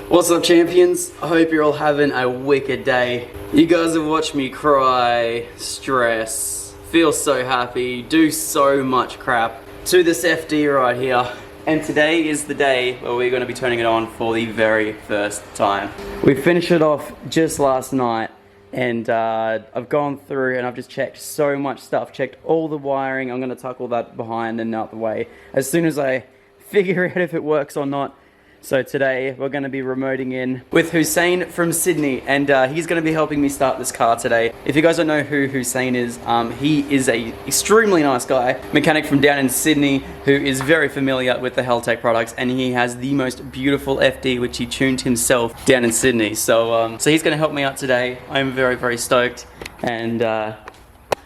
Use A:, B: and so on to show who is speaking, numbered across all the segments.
A: What's up, champions? I hope you're all having a wicked day. You guys have watched me cry, stress, feel so happy, do so much crap to this FD right here. And today is the day where we're going to be turning it on for the very first time. We finished it off just last night, and I've gone through and I've just checked so much stuff, checked all the wiring. I'm going to tuck all that behind and out the way as soon as I figure out if it works or not. So today we're going to be remoting in with Hussein from Sydney, and he's going to be helping me start this car today. If you guys don't know who Hussein is, he is a extremely nice guy, mechanic from down in Sydney, who is very familiar with the Heltec products, and he has the most beautiful FD which he tuned himself down in Sydney. So so he's going to help me out today. I'm very, very stoked, and I'll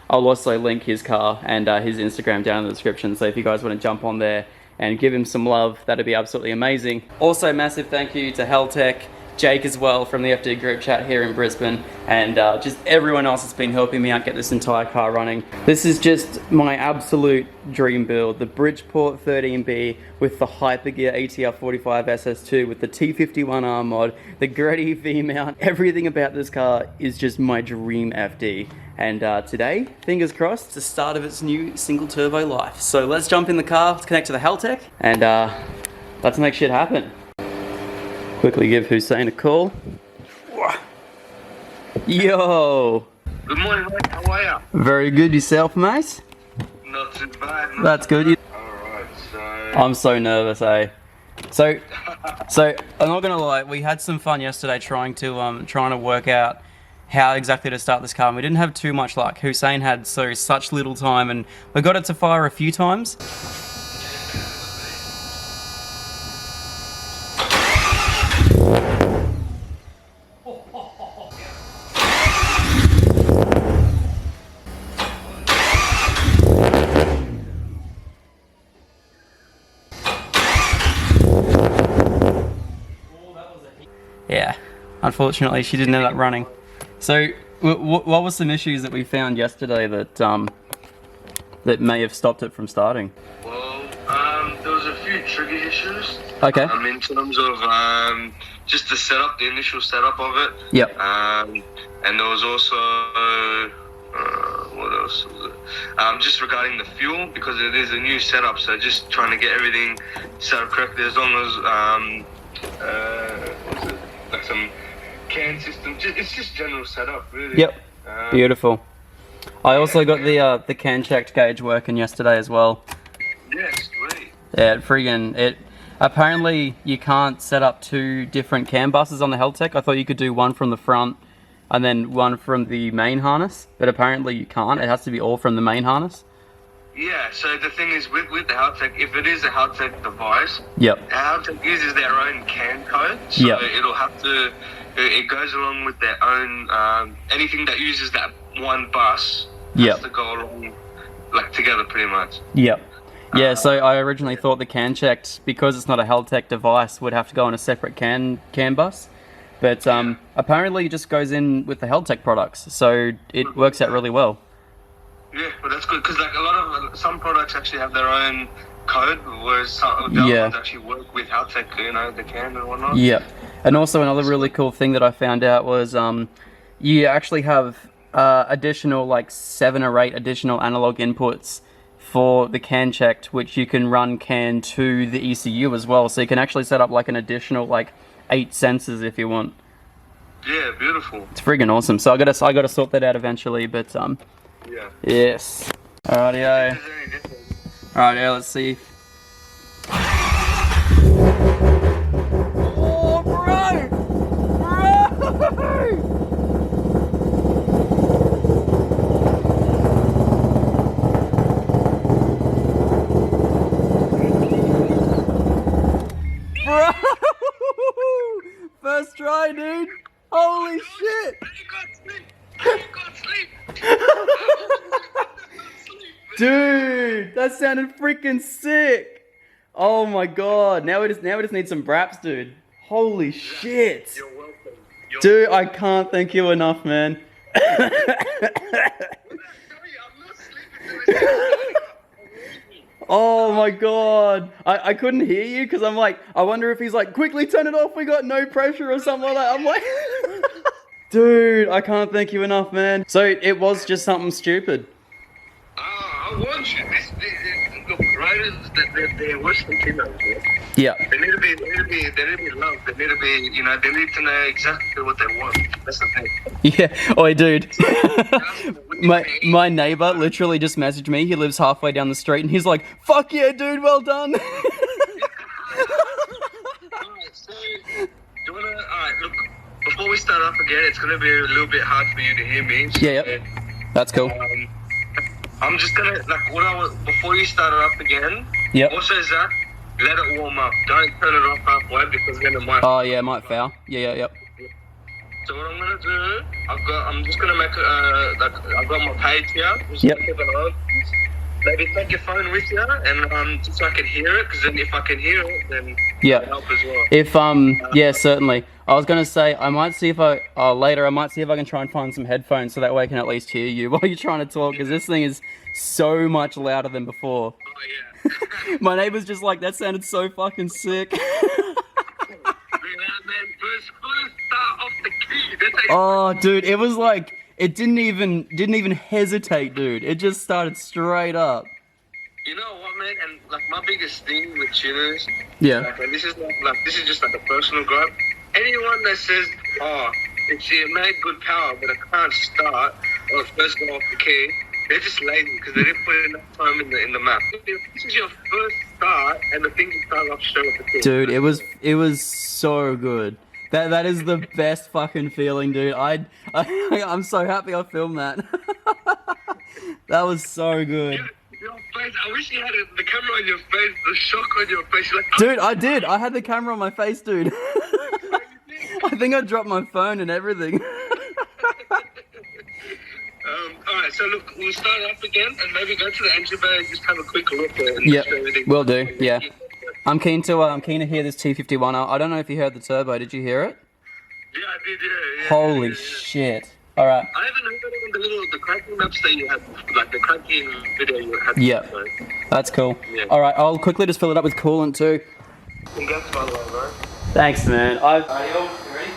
A: also link his car and his Instagram down in the description, so if you guys want to jump on there and give him some love, that'd be absolutely amazing. Also, massive thank you to Heltec, Jake as well from the FD group chat here in Brisbane, and just everyone else that's been helping me out get this entire car running. This is just my absolute dream build, the Bridgeport 13B with the Hypergear ATR 45 SS2 with the T51R mod, the Gretty V-mount. Everything about this car is just my dream FD. And today, fingers crossed, it's the start of its new single turbo life. So let's jump in the car, let's connect to the Heltec, and let's make shit happen. Quickly give Hussein a call. Yo!
B: Good morning, mate. How are ya?
A: Very good, yourself, mate?
B: Not too bad.
A: That's good.
B: Alright, so...
A: I'm so nervous, eh? So I'm not gonna lie, we had some fun yesterday trying to work out how exactly to start this car, and we didn't have too much luck. Hussein had such little time, and we got it to fire a few times. Yeah, unfortunately she didn't end up running. So, what were some issues that we found yesterday that that may have stopped it from starting?
B: Well, there was a few trigger issues.
A: Okay.
B: In terms of just the setup, the initial setup of it.
A: Yep.
B: And there was also what else was it? Just regarding the fuel, because it is a new setup, so just trying to get everything set up correctly. As long as what's it? Like some can system, it's just general setup, really.
A: Yep. Beautiful. I also got the can checked gauge working yesterday as well.
B: Yes, great.
A: Yeah, apparently you can't set up two different CAN buses on the Heltec. I thought you could do one from the front and then one from the main harness, but apparently you can't. It has to be all from the main harness.
B: Yeah, so the thing is with the Heltec, if it is a Heltec device,
A: yep,
B: Heltec uses their own CAN code, so
A: yep,
B: it'll have to, it goes along with their own, anything that uses that one bus has to go along, like, together pretty much.
A: Yep. Yeah, so I originally thought the can checked, because it's not a Heltec device, would have to go on a separate CAN bus, but apparently it just goes in with the Heltec products, so it works out really well.
B: Yeah, but that's good, because like some products actually have their own code, whereas some the other ones actually work with Heltec, you know, the CAN and whatnot.
A: Yeah, and also another really cool thing that I found out was you actually have additional, like 7 or 8 additional analog inputs for the CAN checked, which you can run CAN to the ECU as well, so you can actually set up like an additional like 8 sensors if you want.
B: Yeah, beautiful.
A: It's friggin' awesome. So I gotta sort that out eventually, but
B: yeah.
A: Yes. Alrighty-o. Alrighty-o, let's see. Oh, bro! Bro! First try, dude! Holy shit! Dude, that sounded freaking sick! Oh my god, now we just need some braps, dude. Holy shit!
B: You're welcome.
A: Dude, I can't thank you enough, man. Oh my god. I couldn't hear you because I'm like, I wonder if he's like, quickly turn it off, we got no pressure or something like that. I'm like, dude, I can't thank you enough, man. So it was just something stupid.
B: I want you. Look, riders, they're worse than females.
A: Yeah.
B: They need to be loved. They need to be, you know, they need to know exactly what they want. That's the thing.
A: Yeah. Oi, dude. my neighbor literally just messaged me. He lives halfway down the street and he's like, fuck yeah, dude, well done.
B: Alright, so, do you wanna, alright, look, before we start up again, it's gonna be a little bit hard for you to hear me. So,
A: yeah, yep. That's cool.
B: I'm just gonna, like, before you start it up again,
A: yep.
B: Also, Zach, let it warm up. Don't turn it off halfway because then it might.
A: Oh yeah, it might foul. Yeah, yep.
B: So what I'm gonna do, I'm just gonna make I've got my page here. Just
A: yep.
B: Keep it on. Maybe take your phone with you, and just so I can hear it. Because then if I can hear it, then
A: yeah,
B: it'll help as well.
A: If yeah, certainly. I was gonna say I might see if later I might see if I can try and find some headphones so that way I can at least hear you while you're trying to talk because this thing is so much louder than before.
B: Oh yeah.
A: My neighbor's just like, that sounded so fucking sick. Oh, dude, it was like, it didn't even hesitate, dude. It just started straight up.
B: You know what, man? And like my biggest thing with tuners,
A: yeah.
B: Like, this is just like a personal gripe. Anyone that says, "Oh, it made good power, but it can't start," or it first go off the key, they're just lazy because they didn't put enough time in the map. This is your first start, and the thing just started off straight off the key.
A: Dude, it was so good. That is the best fucking feeling, dude. I'm so happy I filmed that. That was so good.
B: Your face, I wish you had the camera on your face, the shock on your face. You're like,
A: dude, I did. I had the camera on my face, dude. I think I dropped my phone and everything.
B: Alright, so look, we'll start up again and maybe go to the engine bay and just have a quick look at it.
A: Yep, will do, yeah. I'm keen to hear this T51R. I don't know if you heard the turbo. Did you hear it?
B: Yeah, I did. Yeah.
A: Holy shit! All right.
B: I haven't heard it on the cracking maps that you had, like the cracking video you had.
A: Yeah, that's cool. Yeah. All right, I'll quickly just fill it up with coolant too.
B: Congrats, by the way, bro.
A: Thanks, man.
B: Alright, you ready?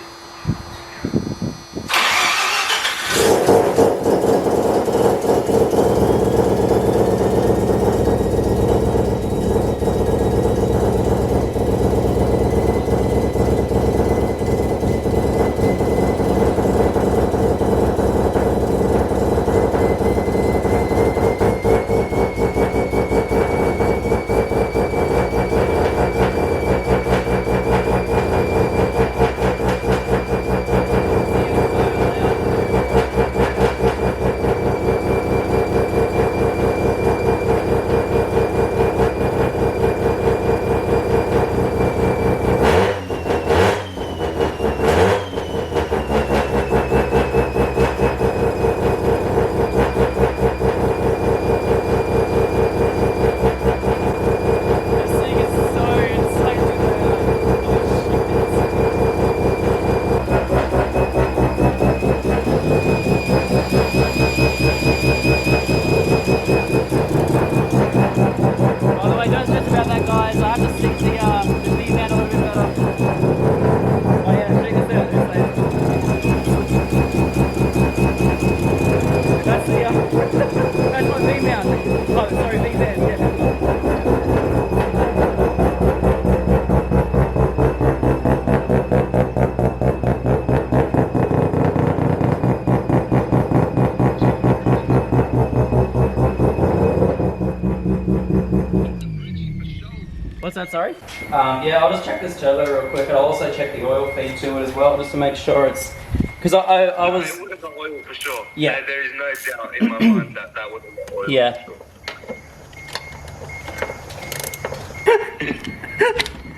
A: What's that, sorry? Yeah, I'll just check this turbo real quick, and I'll also check the oil feed to it as well, just to make sure it's... Because I was...
B: It would have got oil for sure.
A: Yeah.
B: There is no doubt in my mind that would have got oil
A: yeah.
B: for sure.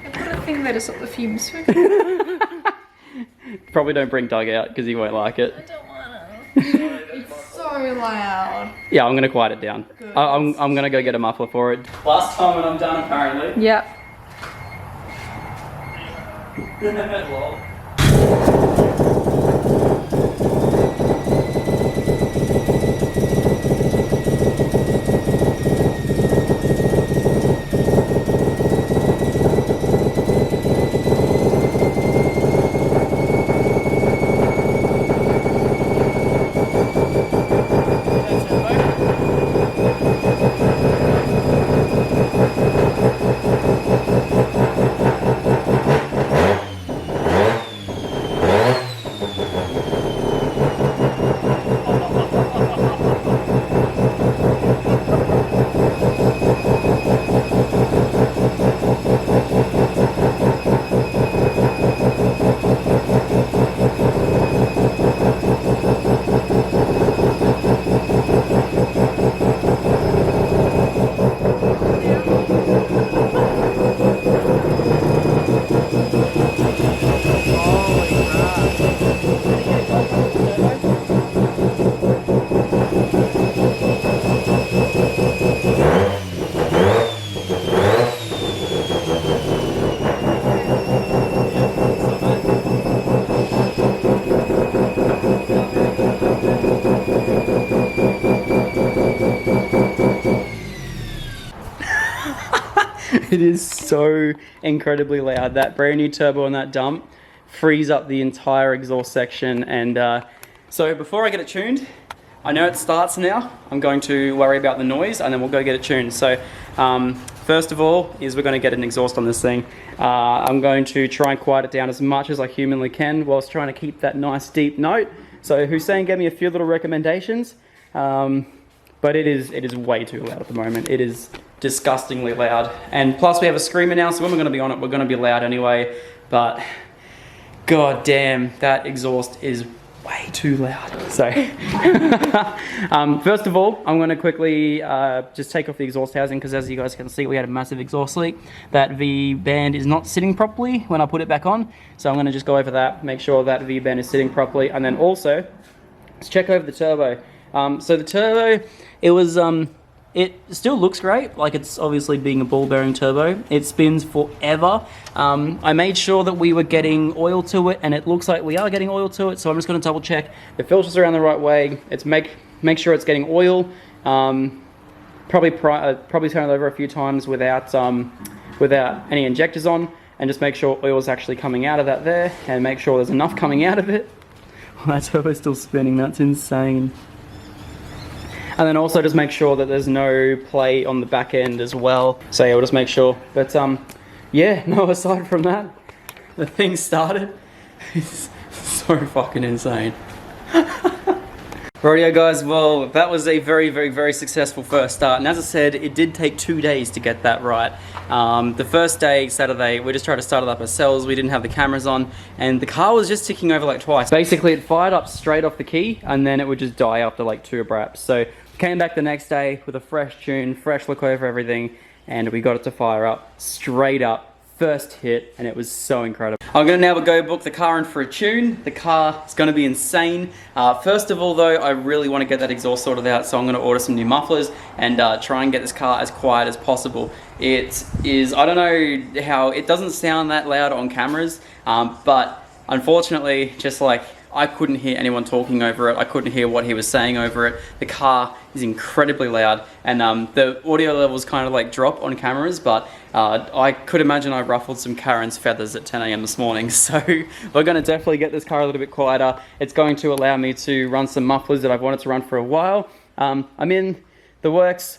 C: I put a thing there to stop the fumes.
A: Probably don't bring Doug out, because he won't like it.
C: I don't wanna. It's so loud.
A: Yeah, I'm going to quiet it down. I'm going to go get a muffler for it. Last time when I'm done, apparently.
C: Yep.
A: Lol. It is so incredibly loud. That brand new turbo on that dump frees up the entire exhaust section. And so before I get it tuned, I know it starts now. I'm going to worry about the noise and then we'll go get it tuned. So first of all is we're going to get an exhaust on this thing. I'm going to try and quiet it down as much as I humanly can whilst trying to keep that nice deep note. So Hussein gave me a few little recommendations, but it is way too loud at the moment. It is disgustingly loud. And plus we have a screamer now, so when we're going to be on it, we're going to be loud anyway. But god damn, that exhaust is way too loud. So first of all, I'm going to quickly just take off the exhaust housing, because as you guys can see, we had a massive exhaust leak. That V-band is not sitting properly when I put it back on, so I'm going to just go over that, make sure that V-band is sitting properly, and then also let's check over the turbo. So the turbo, it still looks great, like it's obviously being a ball bearing turbo. It spins forever. I made sure that we were getting oil to it, and it looks like we are getting oil to it, so I'm just going to double check the filters around the right way. It's make sure it's getting oil. Probably turn it over a few times without any injectors on, and just make sure oil is actually coming out of that there, and make sure there's enough coming out of it. Oh, that turbo's still spinning, that's insane. And then also just make sure that there's no play on the back end as well. So yeah, we'll just make sure. But yeah, no, aside from that, the thing started. It's so fucking insane. Rightio guys, well, that was a very, very, very successful first start. And as I said, it did take 2 days to get that right. The first day, Saturday, we just tried to start it up ourselves. We didn't have the cameras on, and the car was just ticking over like twice. Basically, it fired up straight off the key, and then it would just die after like 2 abraps. So came back the next day with a fresh tune, fresh look over everything, and we got it to fire up straight up. First hit, and it was so incredible. I'm gonna now go book the car in for a tune. The car is gonna be insane. First of all though, I really wanna get that exhaust sorted out, so I'm gonna order some new mufflers and try and get this car as quiet as possible. It is, I don't know how, it doesn't sound that loud on cameras, but unfortunately, just like, I couldn't hear anyone talking over it. I couldn't hear what he was saying over it. The car is incredibly loud, and the audio levels kind of like drop on cameras, but I could imagine I ruffled some Karen's feathers at 10 AM this morning. So we're going to definitely get this car a little bit quieter. It's going to allow me to run some mufflers that I've wanted to run for a while. I'm in the works,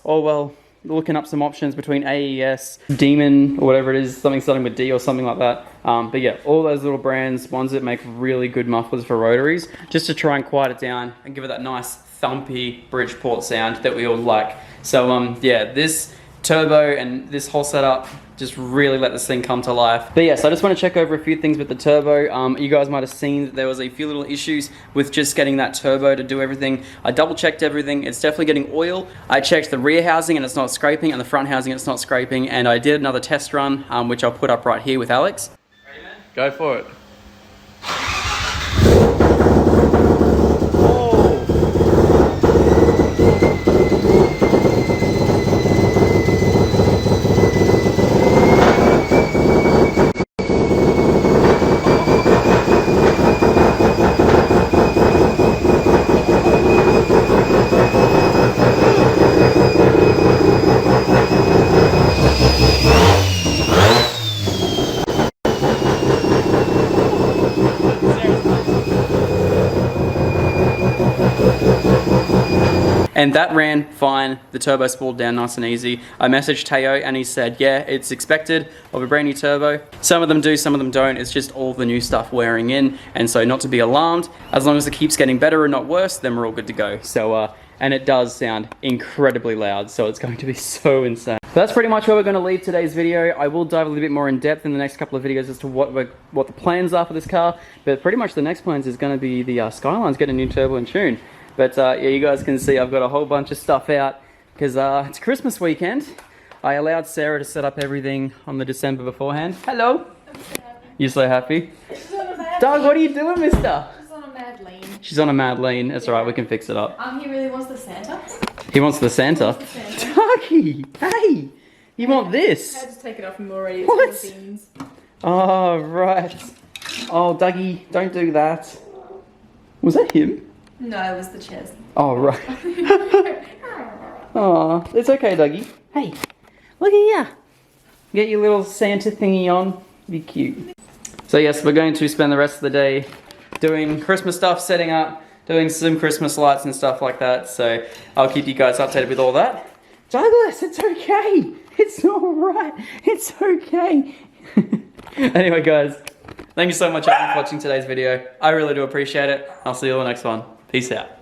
A: looking up some options between AES, Demon, or whatever it is, something starting with D or something like that. But yeah, all those little brands, ones that make really good mufflers for rotaries, just to try and quiet it down and give it that nice thumpy Bridgeport sound that we all like. So yeah, this turbo and this whole setup just really let this thing come to life. But yes, I just want to check over a few things with the turbo. You guys might have seen that there was a few little issues with just getting that turbo to do everything. I double checked everything. It's definitely getting oil. I checked the rear housing and it's not scraping, and the front housing it's not scraping, and I did another test run, which I'll put up right here with Alex. Ready, man?
D: Go for it.
A: And that ran fine. The turbo spooled down nice and easy. I messaged Teo and he said, yeah, it's expected of a brand new turbo. Some of them do, some of them don't. It's just all the new stuff wearing in. And so not to be alarmed, as long as it keeps getting better and not worse, then we're all good to go. So, and it does sound incredibly loud, so it's going to be so insane. So that's pretty much where we're going to leave today's video. I will dive a little bit more in depth in the next couple of videos as to what the plans are for this car. But pretty much the next plans is going to be the Skyline's getting a new turbo and tune. But yeah, you guys can see I've got a whole bunch of stuff out because it's Christmas weekend. I allowed Sarah to set up everything on the December beforehand. Hello. I'm so happy. You're so happy? She's on a mad Doug, what are you doing, mister?
C: She's on a mad lean.
A: She's on a mad lean. That's alright, we can fix it up.
C: He really wants the Santa.
A: He wants the Santa? Dougie, hey! You want this?
C: I had to take it off him already. It's
A: What?
C: full of beans.
A: Oh, right. Oh, Dougie, don't do that. Was that him?
C: No, it was the chairs.
A: Oh, right. Oh, it's okay, Dougie. Hey, look at you. Get your little Santa thingy on. Be cute. So yes, we're going to spend the rest of the day doing Christmas stuff, setting up, doing some Christmas lights and stuff like that. So I'll keep you guys updated with all that. Douglas, it's okay. It's alright. It's okay. Anyway guys, thank you so much for watching today's video. I really do appreciate it. I'll see you on the next one. Peace out.